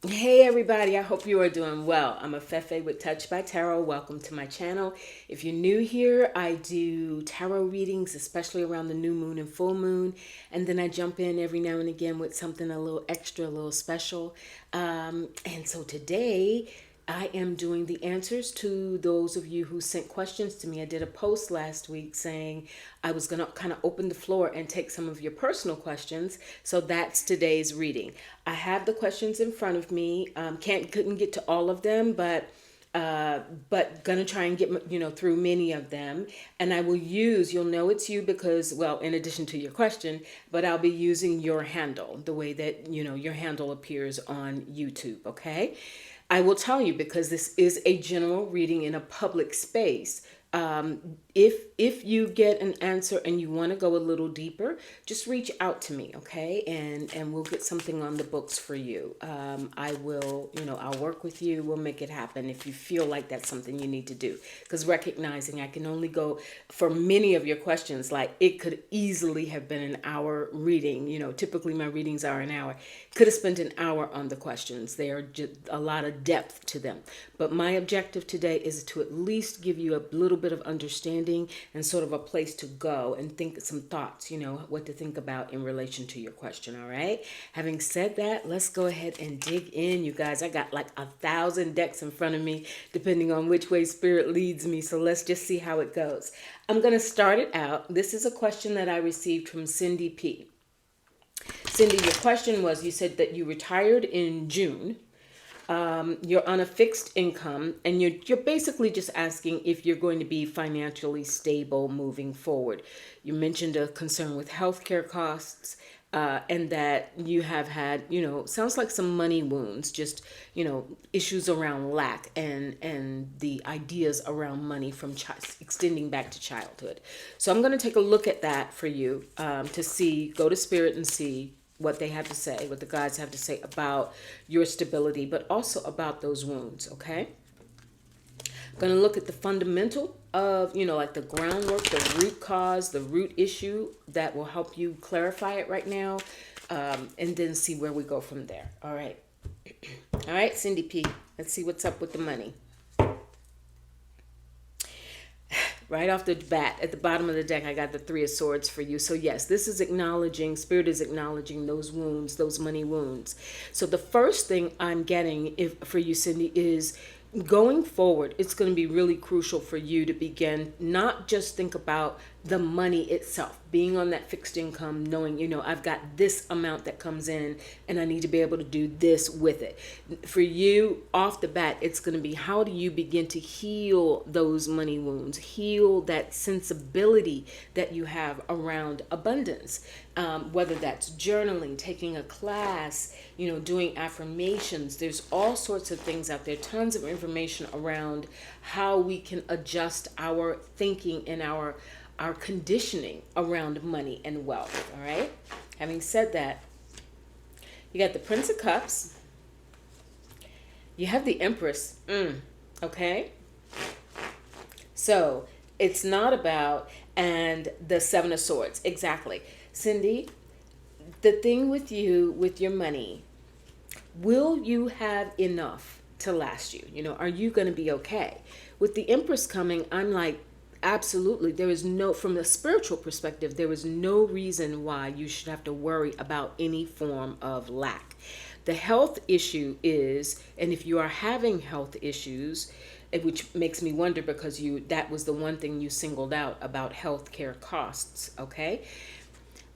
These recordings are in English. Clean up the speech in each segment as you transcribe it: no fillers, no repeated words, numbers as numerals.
Hey everybody, I hope you are doing well. I'm Afefe with Touch by Tarot. Welcome to my channel. If you're new here, I do tarot readings, especially around the new moon and full moon. And then I jump in every now and again with something a little extra, a little special. And so today I am doing the answers to those of you who sent questions to me. I did a post last week saying I was going to kind of open the floor and take some of your personal questions. So that's today's reading. I have the questions in front of me. Couldn't get to all of them, but gonna try and get through many of them. And I will use, you'll know it's you because, well, in addition to your question, but I'll be using your handle the way that your handle appears on YouTube. Okay, I will tell you, because this is a general reading in a public space. If you get an answer and you want to go a little deeper, just reach out to me, okay? And we'll get something on the books for you. I will, I'll work with you. We'll make it happen if you feel like that's something you need to do. Because recognizing I can only go for many of your questions, like it could easily have been an hour reading. Typically my readings are an hour. Could have spent an hour on the questions. They are just a lot of depth to them. But my objective today is to at least give you a little bit of understanding and sort of a place to go and think some thoughts, what to think about in relation to your question. All right. Having said that, let's go ahead and dig in, you guys. I got like 1,000 decks in front of me, depending on which way spirit leads me. So let's just see how it goes. I'm going to start it out. This is a question that I received from CindyP. Cindy, your question was, you said that you retired in June. You're on a fixed income, and you're basically just asking if you're going to be financially stable moving forward. You mentioned a concern with healthcare costs, and that you have had, sounds like some money wounds, just, issues around lack and the ideas around money from extending back to childhood. So I'm going to take a look at that for you, to see, go to spirit and see what they have to say, what the guides have to say about your stability, but also about those wounds, okay? I'm going to look at the fundamental of, like the groundwork, the root cause, the root issue that will help you clarify it right now, and then see where we go from there. All right. All right, Cindy P. Let's see what's up with the money. Right off the bat, at the bottom of the deck, I got the Three of Swords for you. So yes, this is acknowledging, Spirit is acknowledging those wounds, those money wounds. So the first thing I'm getting for you, Cindy, is going forward, it's going to be really crucial for you to begin, not just think about the money itself, being on that fixed income, knowing, I've got this amount that comes in and I need to be able to do this with it. For you, off the bat, it's going to be, how do you begin to heal those money wounds, heal that sensibility that you have around abundance, whether that's journaling, taking a class, doing affirmations. There's all sorts of things out there, tons of information around how we can adjust our thinking and our conditioning around money and wealth. All right. Having said that, you got the Prince of Cups. You have the Empress. Okay. So it's not about, and the Seven of Swords. Exactly. Cindy, the thing with you, with your money, will you have enough to last you? Are you going to be okay? With the Empress coming, I'm like, absolutely. There is no, from a spiritual perspective, there is no reason why you should have to worry about any form of lack. The health issue is, and if you are having health issues, which makes me wonder, because that was the one thing you singled out about healthcare costs, okay?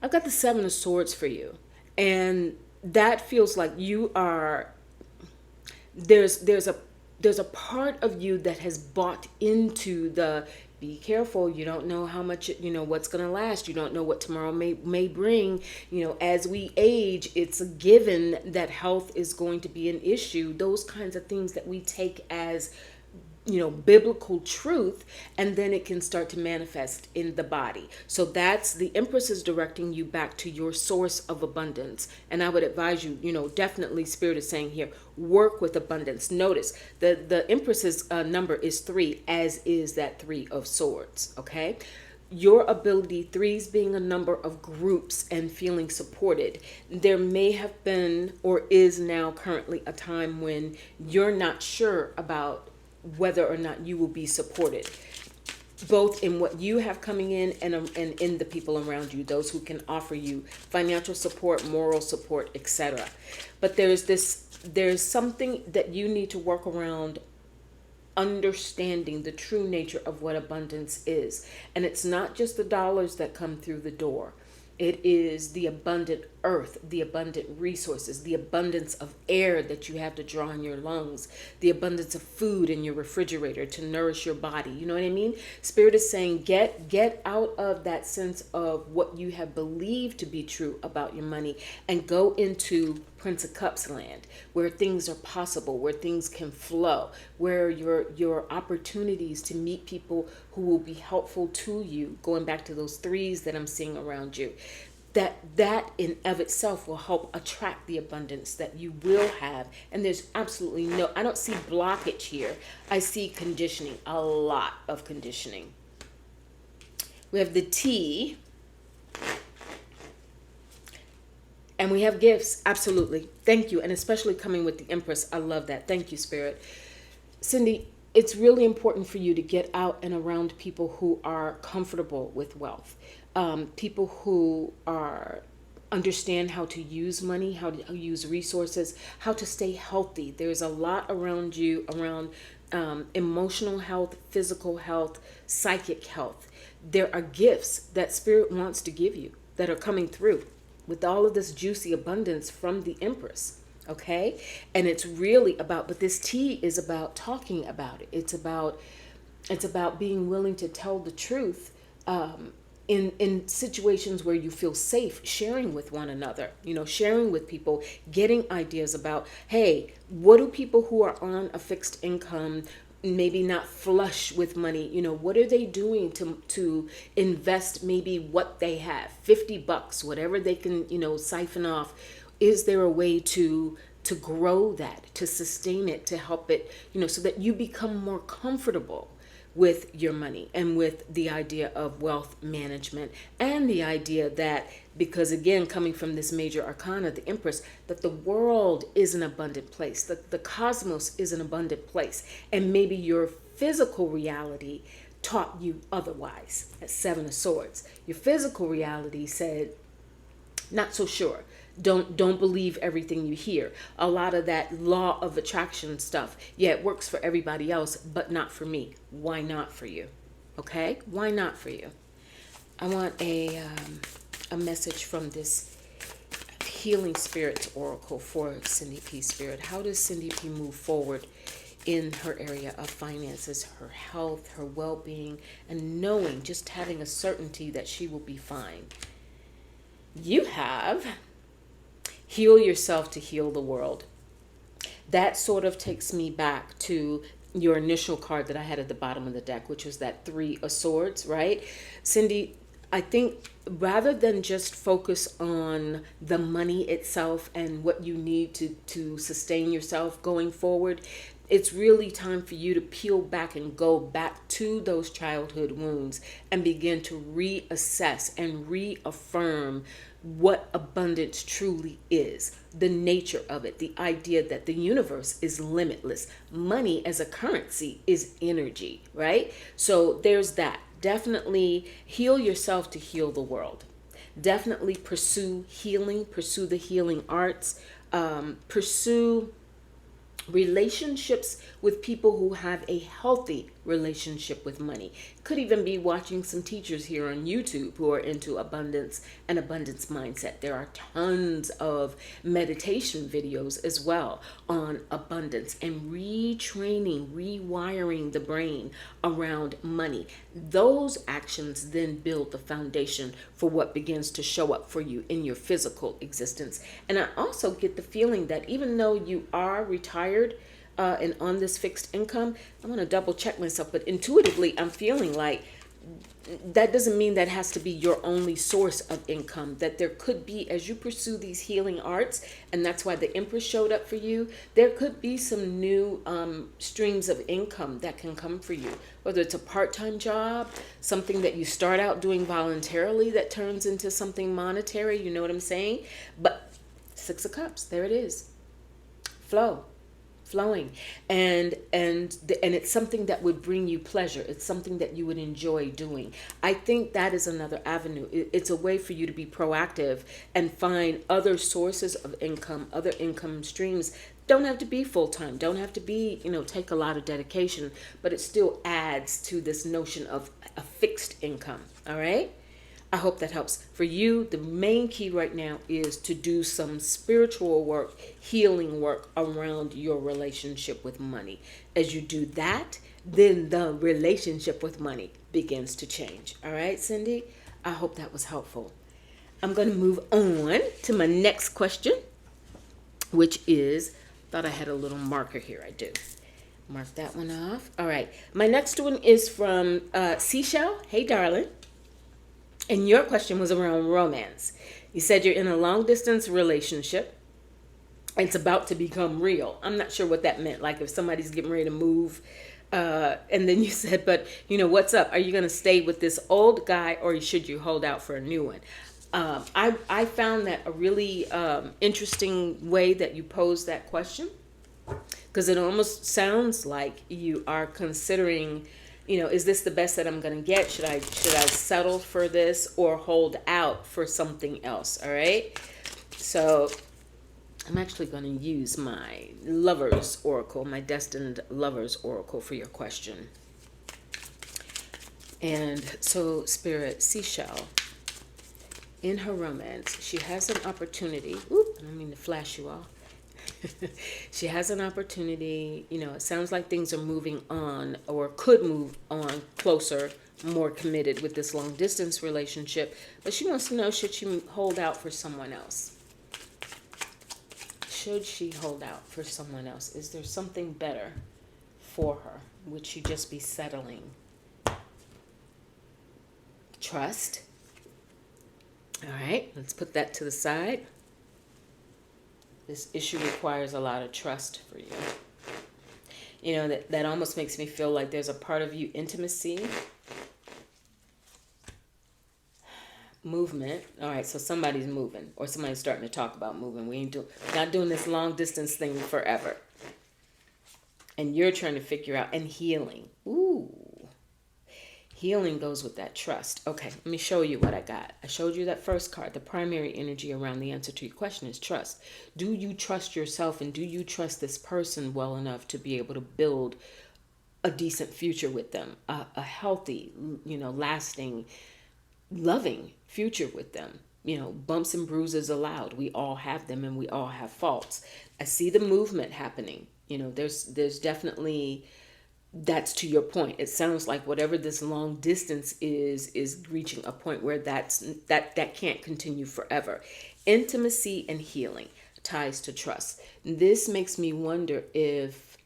I've got the Seven of Swords for you. And that feels like you are, there's a part of you that has bought into the, be careful, you don't know how much, what's going to last. You don't know what tomorrow may bring. As we age, it's a given that health is going to be an issue. Those kinds of things that we take as biblical truth, and then it can start to manifest in the body. So that's, the Empress is directing you back to your source of abundance. And I would advise you, definitely Spirit is saying here, work with abundance. Notice the Empress's number is 3, as is that Three of Swords. Okay. your ability, threes being a number of groups and feeling supported, there may have been or is now currently a time when you're not sure about whether or not you will be supported, both in what you have coming in and in the people around you, those who can offer you financial support, moral support, etc. But there's something that you need to work around understanding the true nature of what abundance is. And it's not just the dollars that come through the door. It is the abundant earth, the abundant resources, the abundance of air that you have to draw in your lungs, the abundance of food in your refrigerator to nourish your body. You know what I mean? Spirit is saying, get out of that sense of what you have believed to be true about your money and go into Prince of Cups land, where things are possible, where things can flow, where your opportunities to meet people who will be helpful to you, going back to those threes that I'm seeing around you, that in of itself will help attract the abundance that you will have. And there's absolutely I don't see blockage here. I see conditioning, a lot of conditioning. We have the T. And we have gifts, absolutely. Thank you. And especially coming with the Empress. I love that. Thank you, Spirit. Cindy, it's really important for you to get out and around people who are comfortable with wealth. People who understand how to use money, how to use resources, how to stay healthy. There's a lot around you, around emotional health, physical health, psychic health. There are gifts that Spirit wants to give you that are coming through with all of this juicy abundance from the Empress. Okay. And it's really about, but this T is about talking about it. It's about being willing to tell the truth, in situations where you feel safe, sharing with one another, sharing with people, getting ideas about, hey, what do people who are on a fixed income, maybe not flush with money, what are they doing to invest maybe what they have, $50, whatever they can, siphon off. Is there a way to grow that, to sustain it, to help it, so that you become more comfortable with your money and with the idea of wealth management, and the idea that, because again, coming from this major arcana, the Empress, that the world is an abundant place, that the cosmos is an abundant place, and maybe your physical reality taught you otherwise. At Seven of Swords, your physical reality said, not so sure. Don't believe everything you hear. A lot of that law of attraction stuff, yeah, it works for everybody else, but not for me. Why not for you? Okay? Why not for you? I want a message from this Healing Spirits Oracle for CindyP Spirit. How does CindyP move forward in her area of finances, her health, her well-being, and knowing, just having a certainty that she will be fine? You have heal yourself to heal the world. That sort of takes me back to your initial card that I had at the bottom of the deck, which was that Three of Swords, right? Cindy, I think rather than just focus on the money itself and what you need to sustain yourself going forward, it's really time for you to peel back and go back to those childhood wounds and begin to reassess and reaffirm what abundance truly is, the nature of it, the idea that the universe is limitless. Money as a currency is energy, right? So there's that. Definitely heal yourself to heal the world. Definitely pursue healing, pursue the healing arts, pursue relationships with people who have a healthy relationship with money. Could even be watching some teachers here on YouTube who are into abundance and abundance mindset. There are tons of meditation videos as well on abundance and retraining, rewiring the brain around money. Those actions then build the foundation for what begins to show up for you in your physical existence. And I also get the feeling that even though you are retired, and on this fixed income, I'm going to double check myself, but intuitively I'm feeling like that doesn't mean that has to be your only source of income. That there could be, as you pursue these healing arts, and that's why the Empress showed up for you, there could be some new streams of income that can come for you. Whether it's a part-time job, something that you start out doing voluntarily that turns into something monetary, you know what I'm saying? But Six of Cups, there it is. Flowing, and it's something that would bring you pleasure. It's something that you would enjoy doing. I think that is another avenue. It's a way for you to be proactive and find other sources of income, other income streams. Don't have to be full-time, don't have to be, take a lot of dedication, but it still adds to this notion of a fixed income. All right, I hope that helps. For you, the main key right now is to do some spiritual work, healing work around your relationship with money. As you do that, then the relationship with money begins to change. All right, Cindy? I hope that was helpful. I'm going to move on to my next question, which is, thought I had a little marker here. I do. Mark that one off. All right. My next one is from Seashell. Hey, darling. And your question was around romance. You said you're in a long distance relationship. It's about to become real. I'm not sure what that meant. Like if somebody's getting ready to move. And then you said, but what's up? Are you going to stay with this old guy or should you hold out for a new one? I found that a really interesting way that you posed that question. Because it almost sounds like you are considering, is this the best that I'm going to get? Should I settle for this or hold out for something else? All right. So I'm actually going to use my Lover's Oracle, my Destined Lover's Oracle for your question. And so Spirit, Seashell, in her romance, she has an opportunity. Oop, I don't mean to flash you all. She has an opportunity, it sounds like things are moving on or could move on closer, more committed with this long distance relationship. But she wants to know, should she hold out for someone else? Should she hold out for someone else? Is there something better for her? Would she just be settling? Trust. All right, let's put that to the side. This issue requires a lot of trust for you. That almost makes me feel like there's a part of you, intimacy, movement. All right, so somebody's moving or somebody's starting to talk about moving. We ain't not doing this long distance thing forever. And you're trying to figure out, and healing. Ooh. Healing goes with that trust. Okay, let me show you what I got. I showed you that first card. The primary energy around the answer to your question is trust. Do you trust yourself and do you trust this person well enough to be able to build a decent future with them? A healthy, lasting, loving future with them. Bumps and bruises allowed. We all have them and we all have faults. I see the movement happening. There's definitely... That's to your point. It sounds like whatever this long distance is reaching a point where that can't continue forever. Intimacy and healing ties to trust. This makes me wonder if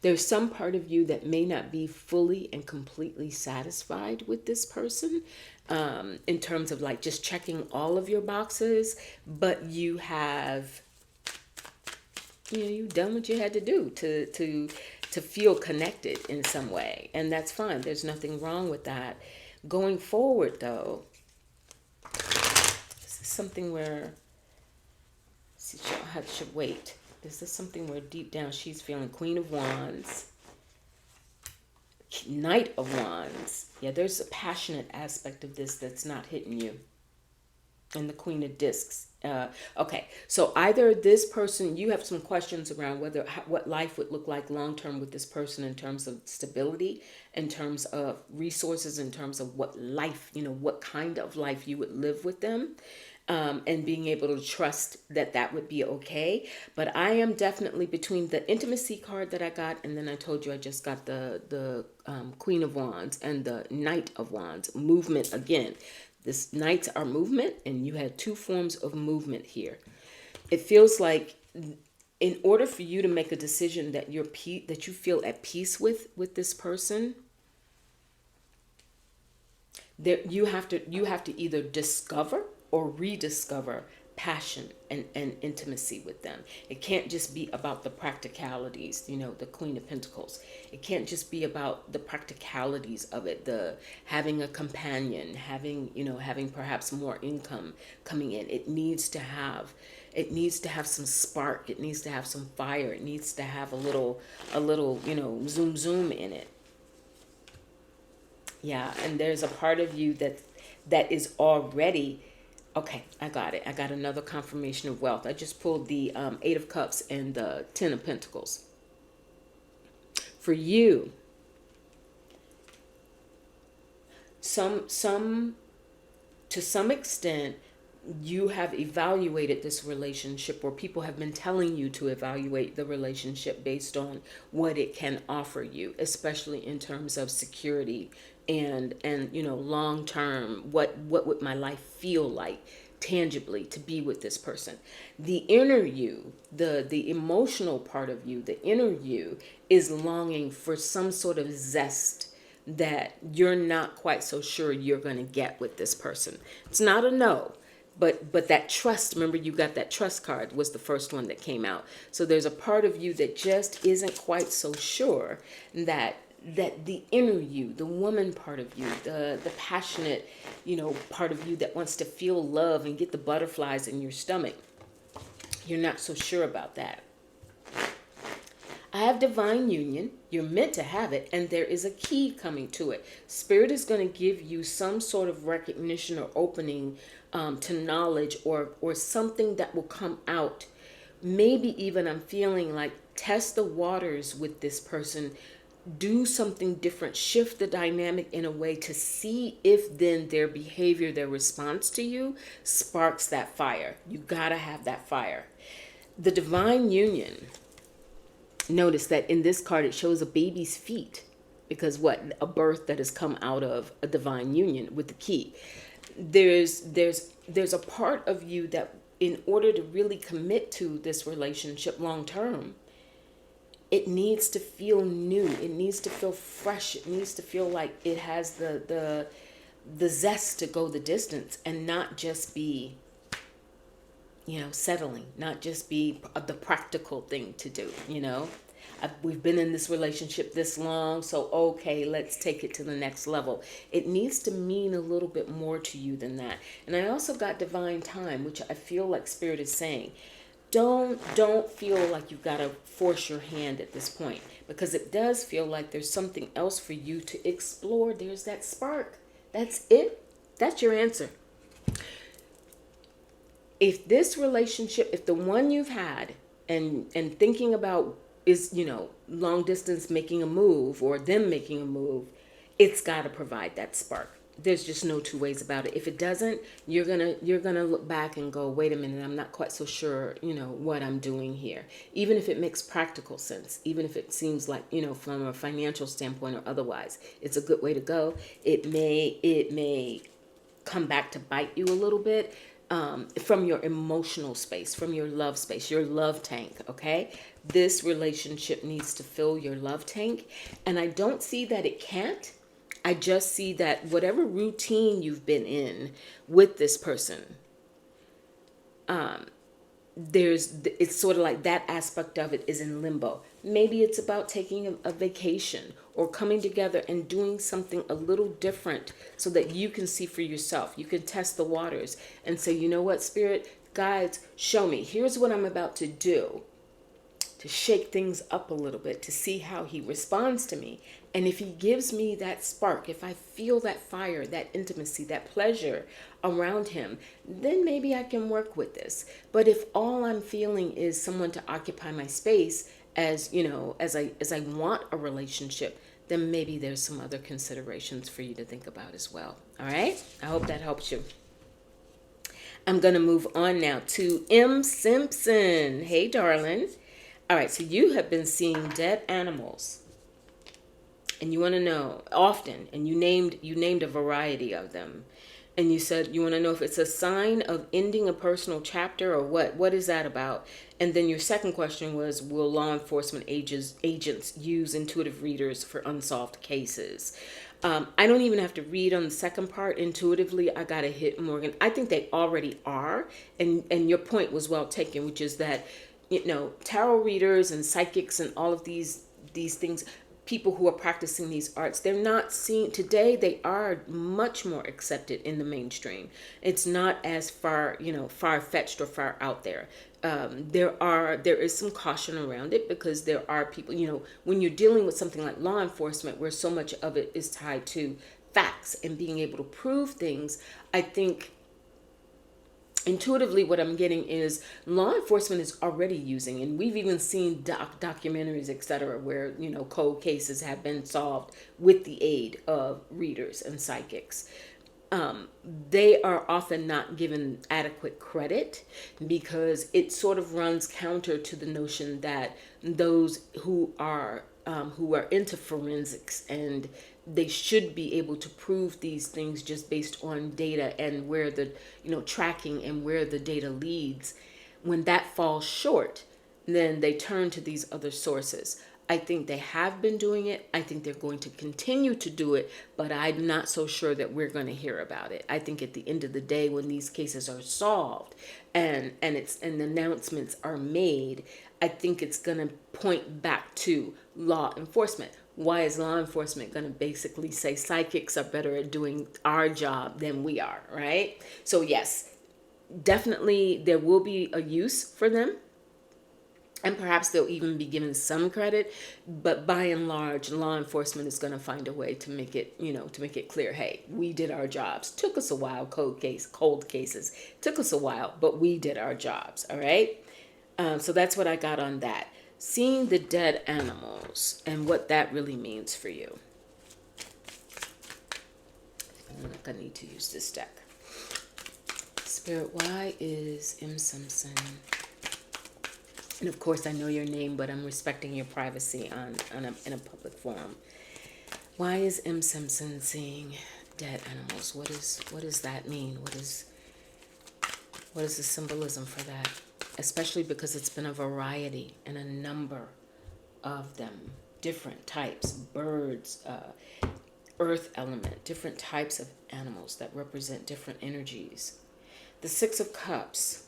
there's some part of you that may not be fully and completely satisfied with this person, in terms of like just checking all of your boxes, but you have, you've done what you had to do to feel connected in some way. And that's fine. There's nothing wrong with that. Going forward, though, this is something where she should wait. Is this something where deep down she's feeling Queen of Wands, Knight of Wands? Yeah, there's a passionate aspect of this that's not hitting you. And the Queen of Discs. Okay, so either this person, you have some questions around what life would look like long term with this person in terms of stability, in terms of resources, in terms of what life, what kind of life you would live with them, and being able to trust that would be okay. But I am definitely between the intimacy card that I got, and then I told you I just got the Queen of Wands and the Knight of Wands. Movement again. This Knights are movement, and you had two forms of movement here. It feels like in order for you to make a decision that that you feel at peace with this person, There, you have to either discover or rediscover passion and intimacy with them. It can't just be about the practicalities, the Queen of Pentacles. It can't just be about the practicalities of it, the having a companion, having perhaps more income coming in. It needs to have some spark. It needs to have some fire. It needs to have a little zoom in it. Yeah, and there's a part of you that is already okay. I got it. I got another confirmation of wealth. I just pulled the Eight of Cups and the Ten of Pentacles. For you, some to some extent, you have evaluated this relationship, or people have been telling you to evaluate the relationship based on what it can offer you, especially in terms of security and long term. What would my life feel like tangibly to be with this person? The inner you, the emotional part of you, the inner you is longing for some sort of zest that you're not quite so sure you're going to get with this person. It's not a no, but that trust, remember you got that trust card, was the first one that came out. So there's a part of you that just isn't quite so sure that the inner you, the woman part of you, the passionate, part of you that wants to feel love and get the butterflies in your stomach, you're not so sure about that. I have divine union. You're meant to have it, and there is a key coming to it. Spirit is going to give you some sort of recognition or opening to knowledge or something that will come out. Maybe even I'm feeling like test the waters with this person. Do something different. Shift the dynamic in a way to see if then their behavior, their response to you sparks that fire. You got to have that fire. The divine union. Notice that in this card, it shows a baby's feet, because a birth that has come out of a divine union with the key. There's a part of you that, in order to really commit to this relationship long term, it needs to feel new. It needs to feel fresh. It needs to feel like it has the zest to go the distance and not just be settling, not just be the practical thing to do. We've been in this relationship this long, so okay, let's take it to the next level. It needs to mean a little bit more to you than that. And I also got divine time, which I feel like Spirit is saying, don't feel like you've got to force your hand at this point, because it does feel like there's something else for you to explore. There's that spark. That's it. That's your answer. If this relationship, if the one you've had and thinking about is, long distance making a move, or them making a move, it's got to provide that spark. There's just no two ways about it. If it doesn't, you're gonna look back and go, wait a minute, I'm not quite so sure, what I'm doing here. Even if it makes practical sense, even if it seems like, from a financial standpoint or otherwise, it's a good way to go. It may come back to bite you a little bit. From your emotional space, from your love space, your love tank, okay? This relationship needs to fill your love tank. And I don't see that it can't. I just see that whatever routine you've been in with this person, it's sort of like that aspect of it is in limbo. Maybe it's about taking a vacation or coming together and doing something a little different so that you can see for yourself. You can test the waters and say, you know what, Spirit, guides, show me. Here's what I'm about to do to shake things up a little bit, to see how he responds to me. And if he gives me that spark, if I feel that fire, that intimacy, that pleasure around him, then maybe I can work with this. But if all I'm feeling is someone to occupy my space, as I want a relationship, then maybe there's some other considerations for you to think about as well. All right? I hope that helps you. I'm going to move on now to M. Simpson. Hey, darling. All right, so you have been seeing dead animals. And you want to know often, and you named a variety of them. And you said you want to know if it's a sign of ending a personal chapter or what. What is that about? And then your second question was, will law enforcement agents use intuitive readers for unsolved cases? I don't even have to read on the second part. Intuitively, I got to hit Morgan. I think they already are. And your point was well taken, which is that, tarot readers and psychics and all of these things, people who are practicing these arts, they're not seen today. They are much more accepted in the mainstream. It's not as far fetched or far out there. There is some caution around it, because there are people, when you're dealing with something like law enforcement, where so much of it is tied to facts and being able to prove things. I think intuitively what I'm getting is law enforcement is already using, and we've even seen documentaries, etc., where cold cases have been solved with the aid of readers and psychics. They are often not given adequate credit, because it sort of runs counter to the notion that those who are into forensics, and they should be able to prove these things just based on data and where the tracking and where the data leads. When that falls short, then they turn to these other sources. I think they have been doing it. I think they're going to continue to do it, but I'm not so sure that we're going to hear about it. I think at the end of the day, when these cases are solved and announcements are made, I think it's going to point back to law enforcement. Why is law enforcement going to basically say psychics are better at doing our job than we are, right? So yes, definitely there will be a use for them. And perhaps they'll even be given some credit, but by and large, law enforcement is going to find a way to make it, to make it clear, hey, we did our jobs. Took us a while, cold cases. Took us a while, but we did our jobs, all right? So that's what I got on that. Seeing the dead animals and what that really means for you. I'm not going to need to use this deck. Spirit, why is M. Simpson... And of course, I know your name, but I'm respecting your privacy in a public forum. Why is M. Simpson seeing dead animals? What does that mean? What is the symbolism for that? Especially because it's been a variety and a number of them, different types, birds, earth element, different types of animals that represent different energies. The Six of Cups.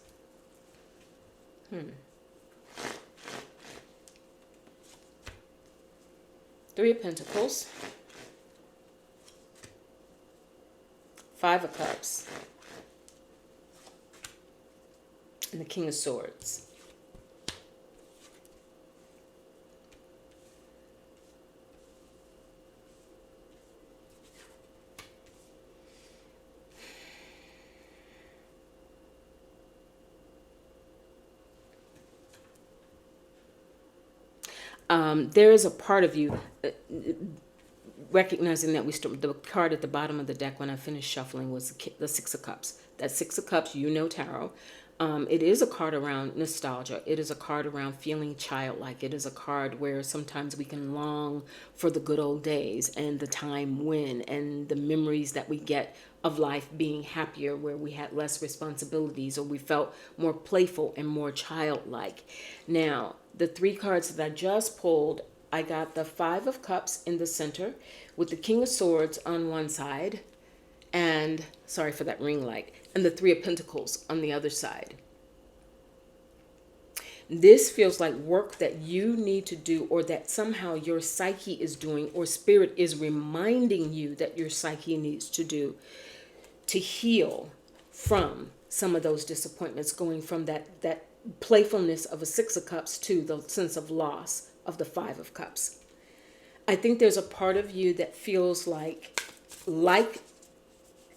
Three of Pentacles, Five of Cups, and the King of Swords. There is a part of you, recognizing that the card at the bottom of the deck when I finished shuffling was the Six of Cups. That Six of Cups, tarot. It is a card around nostalgia. It is a card around feeling childlike. It is a card where sometimes we can long for the good old days and the time when, and the memories that we get of life being happier, where we had less responsibilities or we felt more playful and more childlike. Now, the three cards that I just pulled, I got the Five of Cups in the center with the King of Swords on one side, and sorry for that ring light, and the Three of Pentacles on the other side. This feels like work that you need to do, or that somehow your psyche is doing, or spirit is reminding you that your psyche needs to do, to heal from some of those disappointments, going from that playfulness of a Six of Cups to the sense of loss of the Five of Cups. I think there's a part of you that feels like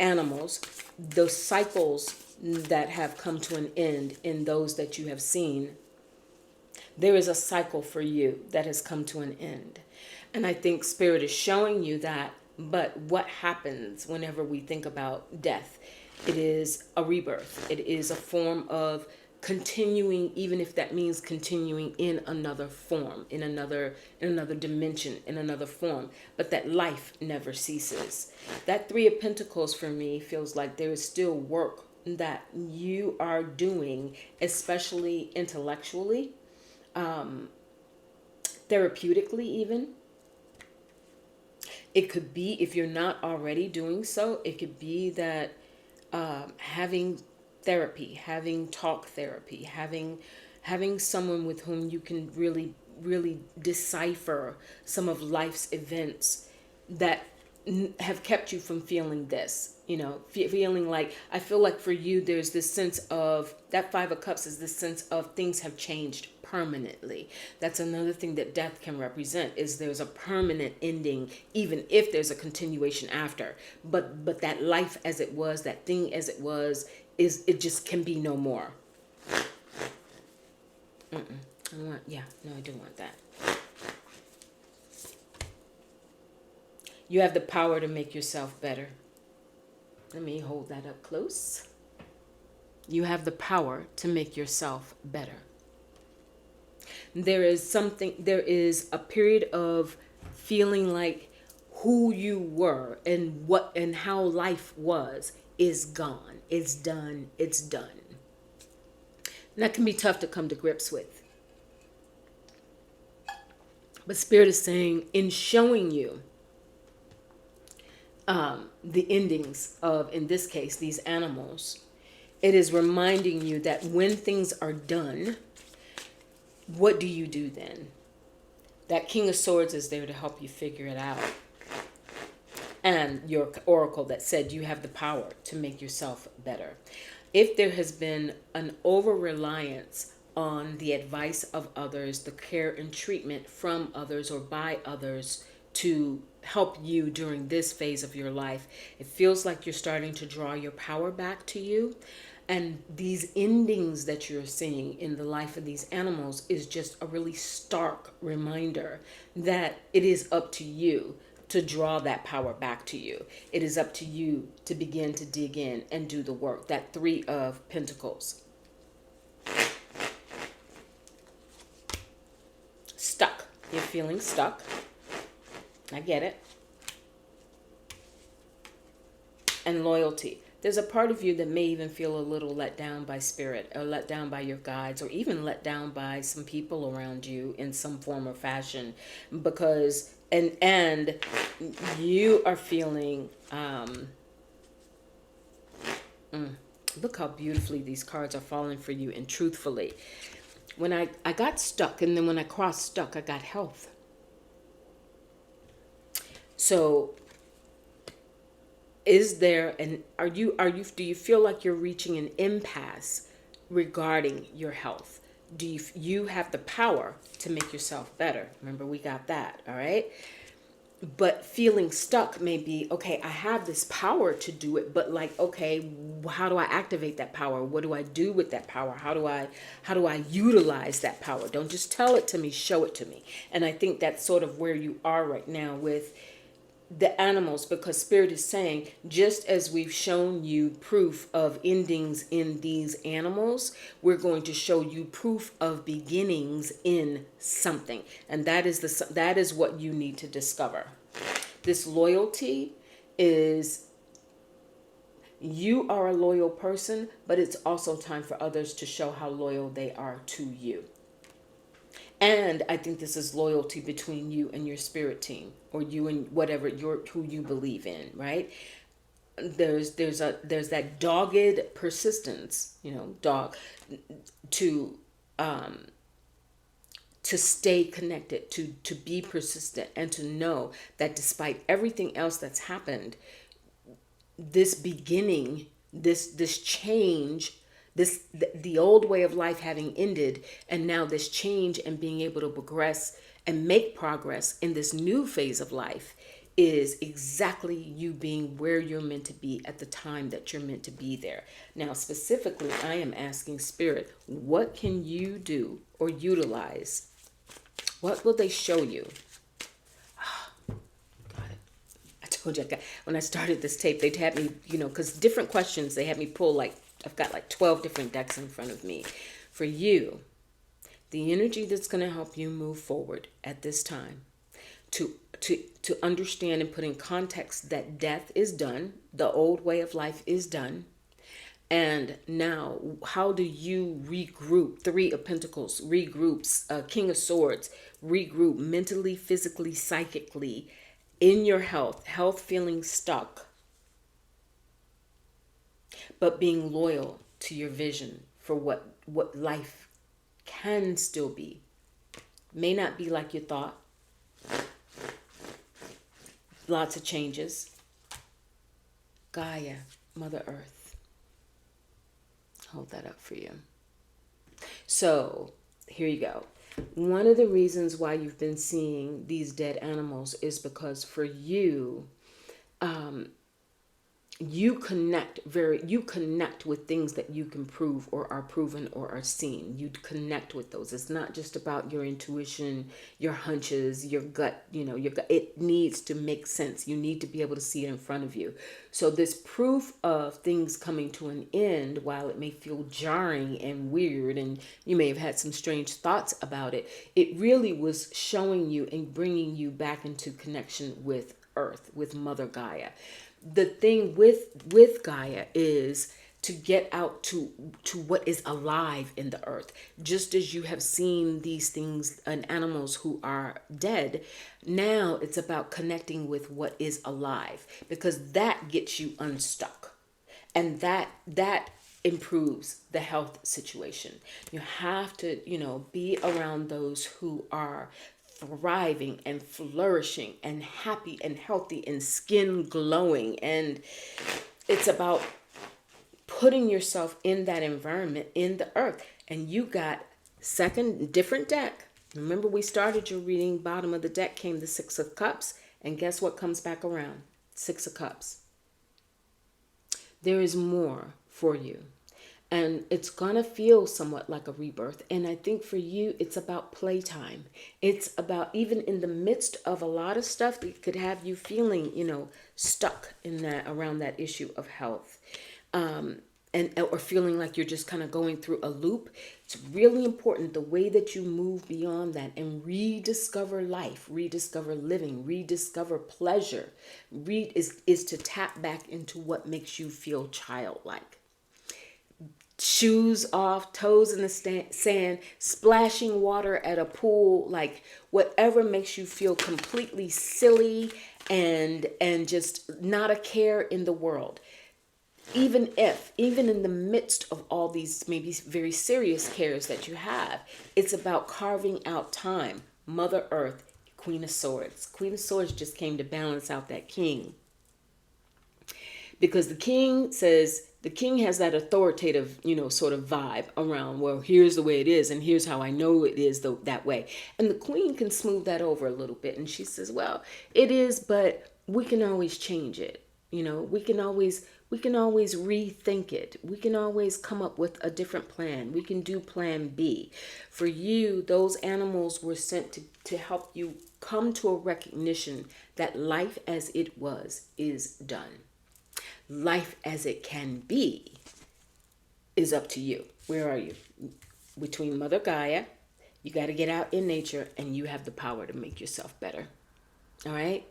animals, those cycles that have come to an end in those that you have seen, there is a cycle for you that has come to an end. And I think Spirit is showing you that, but what happens whenever we think about death? It is a rebirth. It is a form of continuing, even if that means continuing in another form, in another dimension, in another form, but that life never ceases. That Three of Pentacles for me feels like there is still work that you are doing, especially intellectually, therapeutically even. It could be, if you're not already doing so, it could be that having therapy, having talk therapy, having someone with whom you can really decipher some of life's events that have kept you from feeling this, feeling like, I feel like for you there's this sense of that Five of Cups is this sense of things have changed permanently. That's another thing that death can represent, is there's a permanent ending, even if there's a continuation after, but that life as it was, that thing as it was, is, it just can be no more. I do want that. You have the power to make yourself better. Let me hold that up close. You have the power to make yourself better. There is a period of feeling like who you were and how life was is gone. It's done. It's done. And that can be tough to come to grips with. But Spirit is saying, in showing you the endings of, in this case, these animals, it is reminding you that when things are done, what do you do then? That King of Swords is there to help you figure it out. And your oracle that said you have the power to make yourself better. If there has been an over-reliance on the advice of others, the care and treatment from others or by others to help you during this phase of your life, it feels like you're starting to draw your power back to you. And these endings that you're seeing in the life of these animals is just a really stark reminder that it is up to you to draw that power back to you. It is up to you to begin to dig in and do the work. That Three of Pentacles. Stuck. You're feeling stuck. I get it. And loyalty. There's a part of you that may even feel a little let down by Spirit, or let down by your guides, or even let down by some people around you in some form or fashion, because and you are feeling look how beautifully these cards are falling for you. And truthfully, when I got stuck, and then when I crossed stuck, I got health. So is there, and do you feel like you're reaching an impasse regarding your health? Do you have the power to make yourself better? Remember, we got that, all right? But feeling stuck may be, okay, I have this power to do it, but like, okay, how do I activate that power? What do I do with that power? How do I utilize that power? Don't just tell it to me, show it to me. And I think that's sort of where you are right now with the animals, because Spirit is saying, just as we've shown you proof of endings in these animals, we're going to show you proof of beginnings in something. And that is what you need to discover. This loyalty is, you are a loyal person, but it's also time for others to show how loyal they are to you. And I think this is loyalty between you and your spirit team, or you and whatever who you believe in, right? There's that dogged persistence, to stay connected, to be persistent, and to know that despite everything else that's happened, this beginning, this change, the old way of life having ended, and now this change and being able to progress and make progress in this new phase of life is exactly you being where you're meant to be at the time that you're meant to be there. Now, specifically, I am asking Spirit, what can you do or utilize? What will they show you? I told you, when I started this tape, they'd had me, because different questions, they had me pull I've got 12 different decks in front of me. For you, the energy that's going to help you move forward at this time, to understand and put in context that death is done, the old way of life is done, and now how do you regroup? Three of Pentacles regroups, King of Swords regroup mentally, physically, psychically, in your health feeling stuck, but being loyal to your vision for what life can still be. May not be like you thought. Lots of changes. Gaia, Mother Earth. Hold that up for you. So, here you go. One of the reasons why you've been seeing these dead animals is because for you, you connect with things that you can prove or are proven or are seen. You connect with those. It's not just about your intuition, your hunches, your gut, your gut. It needs to make sense. You need to be able to see it in front of you. So this proof of things coming to an end, while it may feel jarring and weird, and you may have had some strange thoughts about it, it really was showing you and bringing you back into connection with Earth, with Mother Gaia. The thing with Gaia is to get out to what is alive in the earth. Just as you have seen these things and animals who are dead, now it's about connecting with what is alive, because that gets you unstuck, and that improves the health situation. You have to, be around those who are thriving and flourishing and happy and healthy and skin glowing. And it's about putting yourself in that environment in the earth. And you got second different deck. Remember, we started your reading, bottom of the deck came the Six of Cups, and guess what comes back around? Six of Cups. There is more for you. And it's going to feel somewhat like a rebirth. And I think for you, it's about playtime. It's about, even in the midst of a lot of stuff that could have you feeling, stuck in that, around that issue of health. Or feeling like you're just kind of going through a loop. It's really important the way that you move beyond that and rediscover life, rediscover living, rediscover pleasure. Is to tap back into what makes you feel childlike. Shoes off, toes in the sand, splashing water at a pool, like whatever makes you feel completely silly and just not a care in the world. Even in the midst of all these maybe very serious cares that you have, it's about carving out time. Mother Earth, Queen of Swords. Queen of Swords just came to balance out that king. Because the king has that authoritative, sort of vibe around, well, here's the way it is, and here's how I know it is that way. And the queen can smooth that over a little bit. And she says, well, it is, but we can always change it. We can always rethink it. We can always come up with a different plan. We can do plan B. For you, those animals were sent to help you come to a recognition that life as it was is done. Life as it can be is up to you. Where are you? Between Mother Gaia, you got to get out in nature, and you have the power to make yourself better. All right?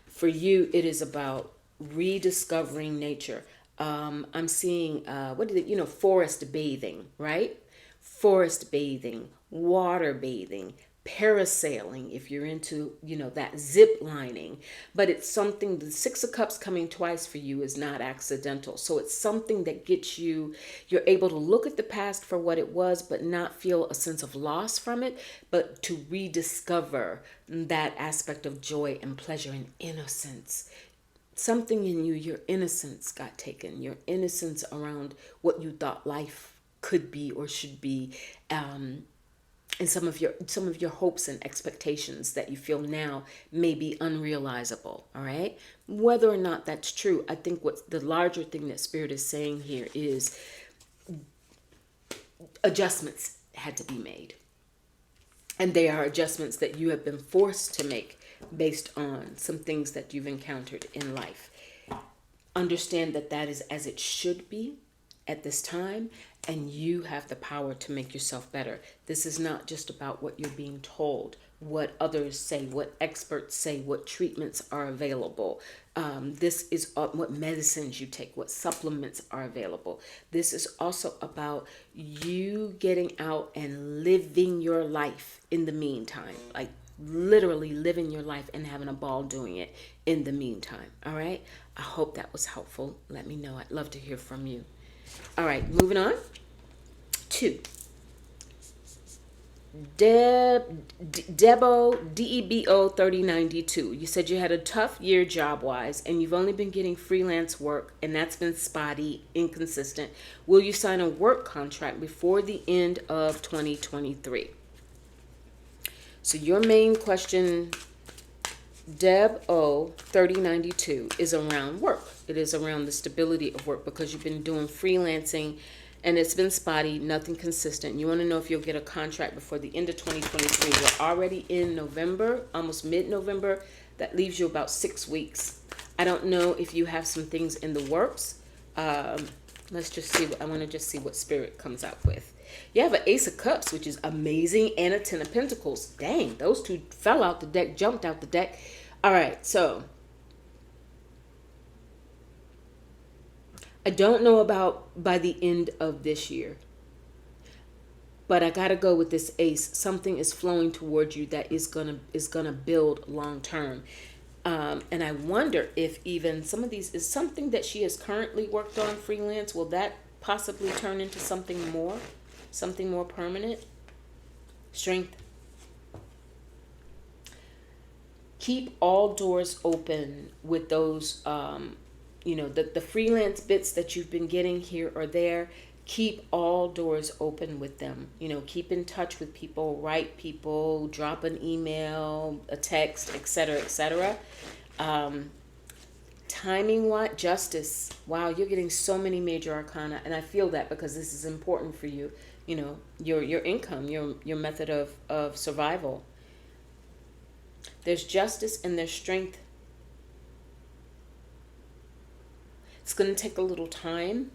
For you, it is about rediscovering nature. I'm seeing, forest bathing, right? Forest bathing, water bathing, parasailing, if you're into, that zip lining. But it's something, the Six of Cups coming twice for you is not accidental. So it's something that gets you're able to look at the past for what it was, but not feel a sense of loss from it, but to rediscover that aspect of joy and pleasure and innocence. Something in you, your innocence got taken, your innocence around what you thought life could be or should be, and some of your hopes and expectations that you feel now may be unrealizable. All right, whether or not that's true, I think what the larger thing that Spirit is saying here is adjustments had to be made, and they are adjustments that you have been forced to make based on some things that you've encountered in life. Understand that is as it should be at this time, and you have the power to make yourself better. This is not just about what you're being told, what others say, what experts say, what treatments are available. This is what medicines you take, what supplements are available. This is also about you getting out and living your life in the meantime. Like, literally living your life and having a ball doing it in the meantime. All right. I hope that was helpful. Let me know. I'd love to hear from you. All right. Moving on. 2. Debo 3092. You said you had a tough year job wise and you've only been getting freelance work and that's been spotty, inconsistent. Will you sign a work contract before the end of 2023? So your main question, Debo 3092, is around work. It is around the stability of work because you've been doing freelancing and it's been spotty, nothing consistent. You want to know if you'll get a contract before the end of 2023. We're already in November, almost mid-November. That leaves you about 6 weeks. I don't know if you have some things in the works. Let's just see. I want to just see what Spirit comes out with. You have an Ace of Cups, which is amazing, and a Ten of Pentacles. Dang, those two fell out the deck, jumped out the deck. All right, so I don't know about by the end of this year, but I gotta go with this Ace. Something is flowing towards you that is gonna build long term, and I wonder if even some of these is something that she has currently worked on freelance. Will that possibly turn into something more permanent? Strength. Keep all doors open with those. The freelance bits that you've been getting here or there, keep all doors open with them. Keep in touch with people, write people, drop an email, a text, etc., etc. Timing what? Justice. Wow, you're getting so many major arcana, and I feel that because this is important for you. Your income, your method of survival. There's justice and there's strength. It's going to take a little time.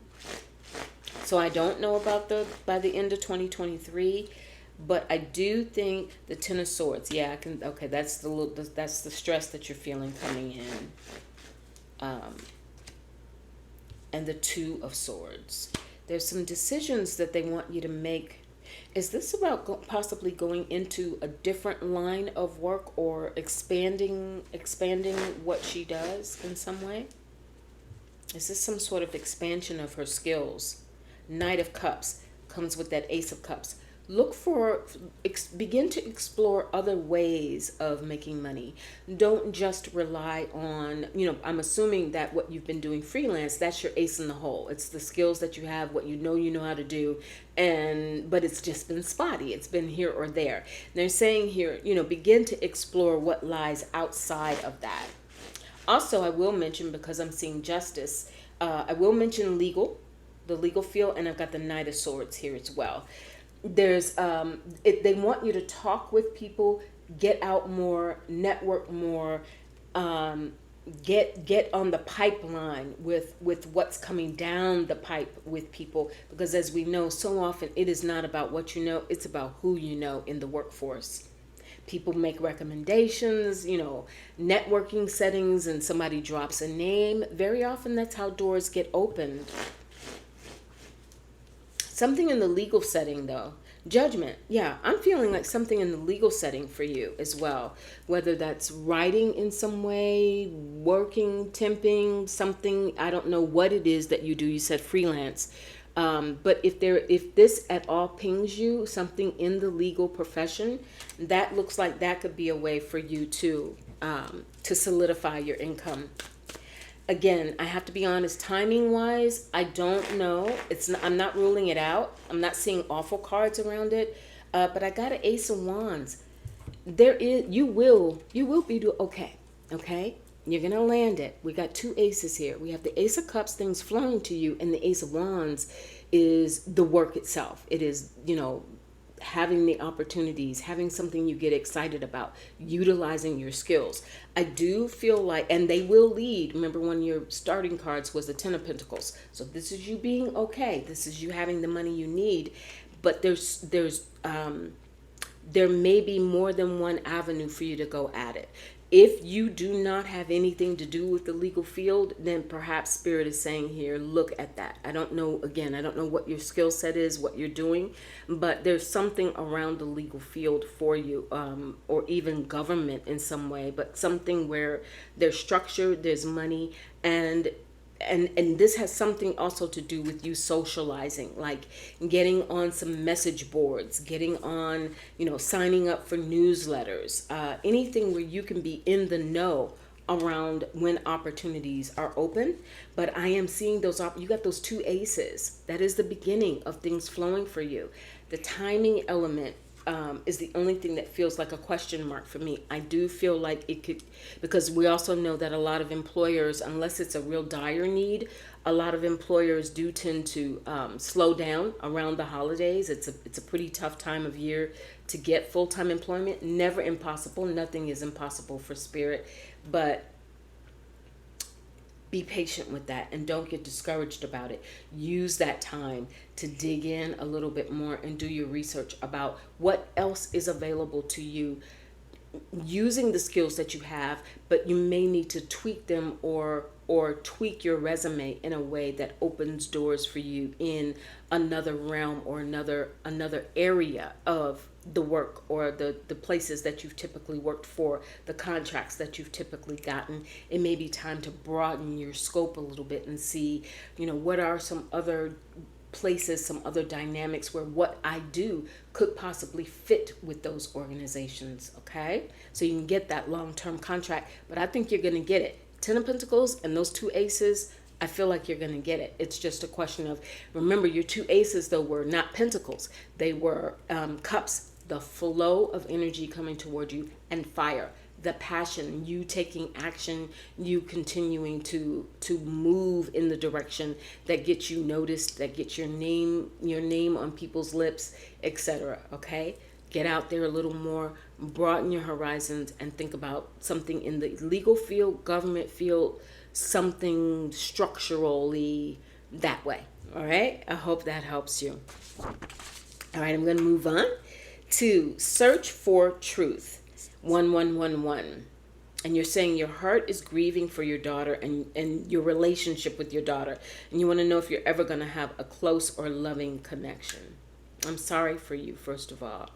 So I don't know about by the end of 2023, but I do think the Ten of Swords. Yeah, okay, that's the stress that you're feeling coming in. And the Two of Swords. There's some decisions that they want you to make. Is this about possibly going into a different line of work or expanding what she does in some way? Is this some sort of expansion of her skills? Knight of Cups comes with that Ace of Cups. Begin to explore other ways of making money. Don't just rely on, I'm assuming that what you've been doing freelance, that's your ace in the hole. It's the skills that you have, what you know how to do, but it's just been spotty. It's been here or there. They're saying here, begin to explore what lies outside of that. Also, I will mention, because I'm seeing justice, I will mention the legal field, and I've got the Knight of Swords here as well. There's they want you to talk with people, get out more, network more, get on the pipeline with what's coming down the pipe with people, because as we know, so often it is not about what you know, it's about who you know in the workforce. People make recommendations, networking settings, and somebody drops a name. Very often that's how doors get opened. Something in the legal setting, though. Judgment. Yeah, I'm feeling like something in the legal setting for you as well. Whether that's writing in some way, working, temping, something. I don't know what it is that you do. You said freelance. But if this at all pings you, something in the legal profession, that looks like that could be a way for you to solidify your income. Again, I have to be honest, timing wise, I don't know. I'm not ruling it out. I'm not seeing awful cards around it. But I got an Ace of Wands. You will be okay. Okay? You're going to land it. We got two aces here. We have the Ace of Cups, things flowing to you, and the Ace of Wands is the work itself. It is, having the opportunities, having something you get excited about, utilizing your skills. I do feel like, and they will lead. Remember, one of your starting cards was the Ten of Pentacles. So this is you being okay. This is you having the money you need. But there may be more than one avenue for you to go at it. If you do not have anything to do with the legal field, then perhaps Spirit is saying here, look at that. I don't know, again, I don't know what your skill set is, what you're doing, but there's something around the legal field for you, or even government in some way, but something where there's structure, there's money, and this has something also to do with you socializing, like getting on some message boards, getting on, signing up for newsletters, anything where you can be in the know around when opportunities are open. But I am seeing you got those two aces. That is the beginning of things flowing for you. The timing element is the only thing that feels like a question mark for me. I do feel like it could, because we also know that a lot of employers, unless it's a real dire need, a lot of employers do tend to slow down around the holidays. It's a pretty tough time of year to get full-time employment. Never impossible. Nothing is impossible for Spirit, but be patient with that and don't get discouraged about it. Use that time to dig in a little bit more and do your research about what else is available to you using the skills that you have, but you may need to tweak them or tweak your resume in a way that opens doors for you in another realm or another area of the work or the places that you've typically worked for, the contracts that you've typically gotten. It may be time to broaden your scope a little bit and see, what are some other places, some other dynamics where what I do could possibly fit with those organizations. Okay, so you can get that long-term contract, but I think you're going to get it. 10 of Pentacles and those two aces, I feel like you're going to get it. It's just a question of, remember, your two aces though were not pentacles. They were cups, the flow of energy coming toward you, and fire, the passion, you taking action, you continuing to move in the direction that gets you noticed, that gets your name on people's lips, etc. Okay? Get out there a little more, broaden your horizons, and think about something in the legal field, government field, something structurally that way. All right? I hope that helps you. All right, I'm going to move on to search for truth. 1111. And you're saying your heart is grieving for your daughter and your relationship with your daughter. And you want to know if you're ever going to have a close or loving connection. I'm sorry for you, first of all.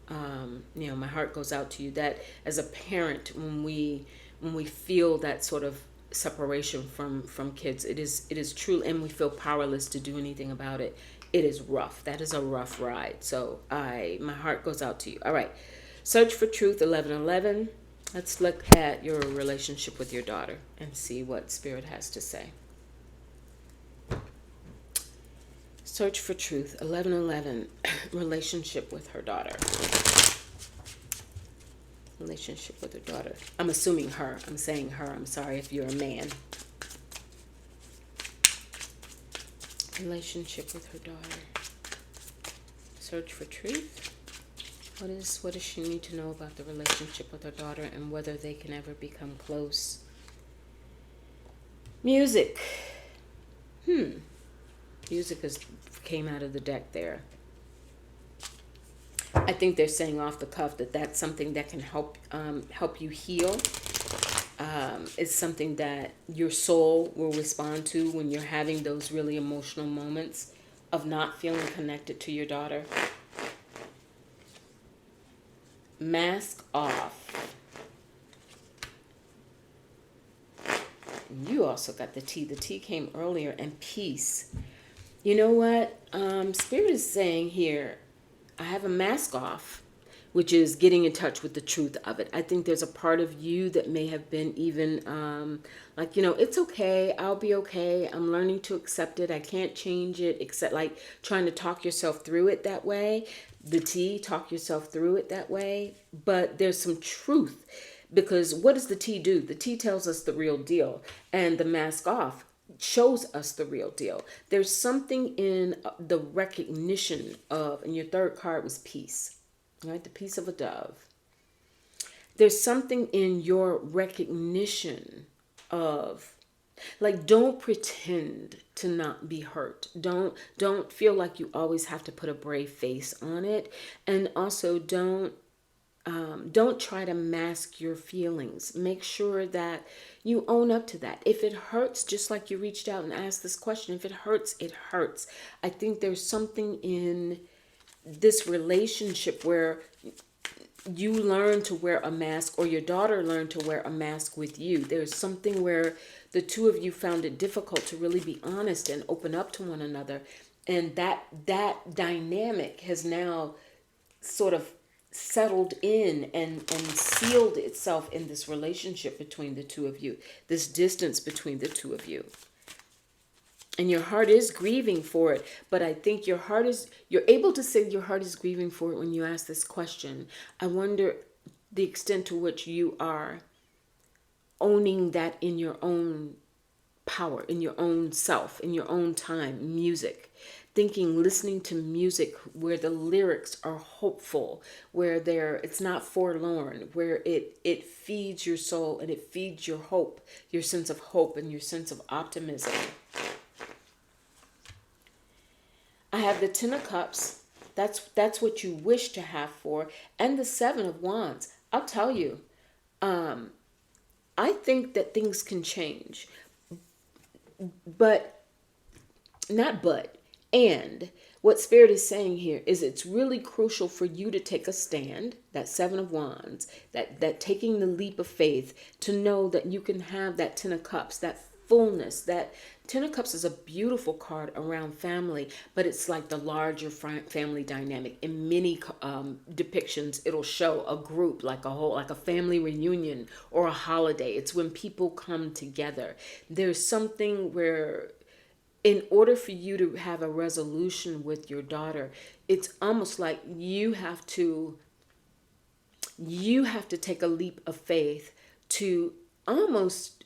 My heart goes out to you. That as a parent, when we feel that sort of separation from kids, it is true, and we feel powerless to do anything about it. It is rough. That is a rough ride. So my heart goes out to you. All right. Search for truth, 1111. Let's look at your relationship with your daughter and see what Spirit has to say. Search for truth, 1111. Relationship with her daughter. Relationship with her daughter. I'm assuming her. I'm saying her. I'm sorry if you're a man. Relationship with her daughter. Search for truth. What does she need to know about the relationship with her daughter and whether they can ever become close? Music. Music came out of the deck there. I think they're saying off the cuff that that's something that can help you heal. It's something that your soul will respond to when you're having those really emotional moments of not feeling connected to your daughter. Mask off. You also got the T. The T came earlier, and peace. You know what? Spirit is saying here, I have a mask off, which is getting in touch with the truth of it. I think there's a part of you that may have been even it's okay. I'll be okay. I'm learning to accept it. I can't change it, except like trying to talk yourself through it that way. The T, talk yourself through it that way. But there's some truth, because what does the T do? The T tells us the real deal, and the mask off shows us the real deal. There's something in the recognition of, and your third card was peace, right? The peace of a dove. There's something in your recognition of, like, don't pretend to not be hurt. Don't feel like you always have to put a brave face on it. And also don't Don't try to mask your feelings. Make sure that you own up to that. If it hurts, just like you reached out and asked this question, if it hurts, it hurts. I think there's something in this relationship where you learn to wear a mask, or your daughter learned to wear a mask with you. There's something where the two of you found it difficult to really be honest and open up to one another. And that dynamic has now sort of settled in and sealed itself in this relationship between the two of you, this distance between the two of you. And your heart is grieving for it, but I think you're able to say your heart is grieving for it when you ask this question. I wonder the extent to which you are owning that in your own power, in your own self, in your own time. Music, listening to music where the lyrics are hopeful, where it's not forlorn, where it feeds your soul and it feeds your hope, your sense of hope and your sense of optimism. I have the Ten of Cups. That's what you wish to have for, and the Seven of Wands. I'll tell you, I think that things can change, but not but. And what Spirit is saying here is it's really crucial for you to take a stand, that Seven of Wands, that taking the leap of faith, to know that you can have that Ten of Cups, that fullness. That Ten of Cups is a beautiful card around family, but it's like the larger family dynamic. In many depictions, it'll show a group, like a family reunion or a holiday. It's when people come together. There's something where, in order for you to have a resolution with your daughter, it's almost like you have to take a leap of faith to almost,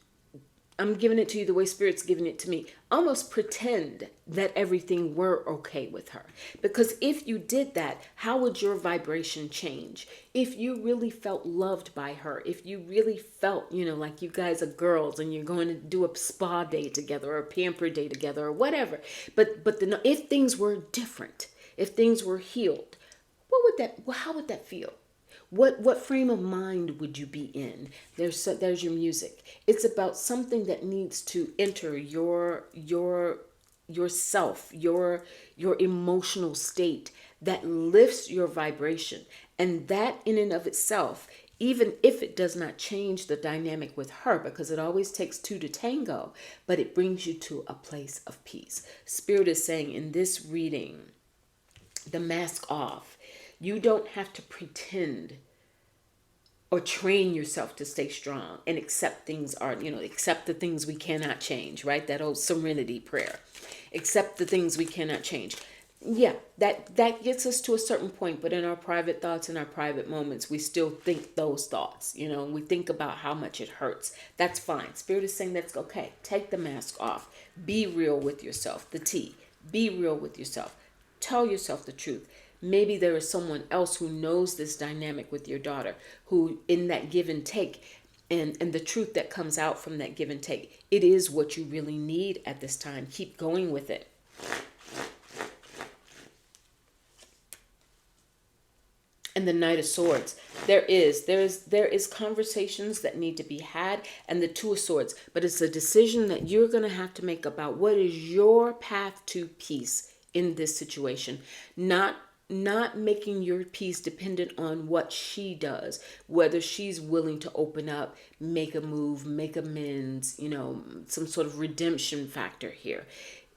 I'm giving it to you the way Spirit's giving it to me, almost pretend that everything were okay with her. Because if you did that, how would your vibration change? If you really felt loved by her, if you really felt, like you guys are girls and you're going to do a spa day together or a pamper day together or whatever. But if things were different, if things were healed, how would that feel? What frame of mind would you be in? There's your music. It's about something that needs to enter your yourself, your emotional state, that lifts your vibration. And that in and of itself, even if it does not change the dynamic with her, because it always takes two to tango, but it brings you to a place of peace. Spirit is saying in this reading, the mask off. You don't have to pretend or train yourself to stay strong and accept accept the things we cannot change, right? That old serenity prayer. Accept the things we cannot change. Yeah, that gets us to a certain point, but in our private thoughts, in our private moments, we still think those thoughts. We think about how much it hurts. That's fine. Spirit is saying that's okay. Take the mask off. Be real with yourself. The T. Be real with yourself. Tell yourself the truth. Maybe there is someone else who knows this dynamic with your daughter, who in that give and take and the truth that comes out from that give and take, it is what you really need at this time. Keep going with it. And the Knight of Swords. There is conversations that need to be had, and the Two of Swords. But it's a decision that you're going to have to make about what is your path to peace in this situation. Not making your peace dependent on what she does, whether she's willing to open up, make a move, make amends, some sort of redemption factor here.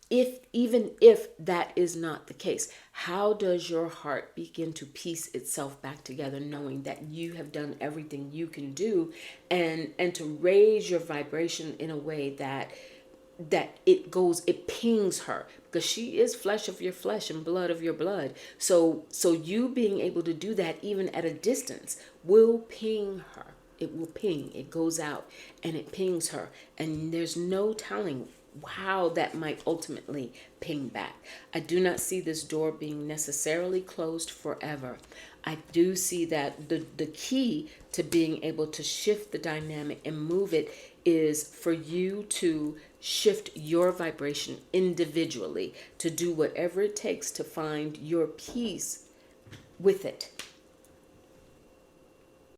Even if that is not the case, how does your heart begin to piece itself back together, knowing that you have done everything you can do, and to raise your vibration in a way that it pings her, because she is flesh of your flesh and blood of your blood. So you being able to do that even at a distance will ping her. It will ping. It goes out and it pings her. And there's no telling how that might ultimately ping back. I do not see this door being necessarily closed forever. I do see that the key to being able to shift the dynamic and move it is for you to shift your vibration individually, to do whatever it takes to find your peace with it.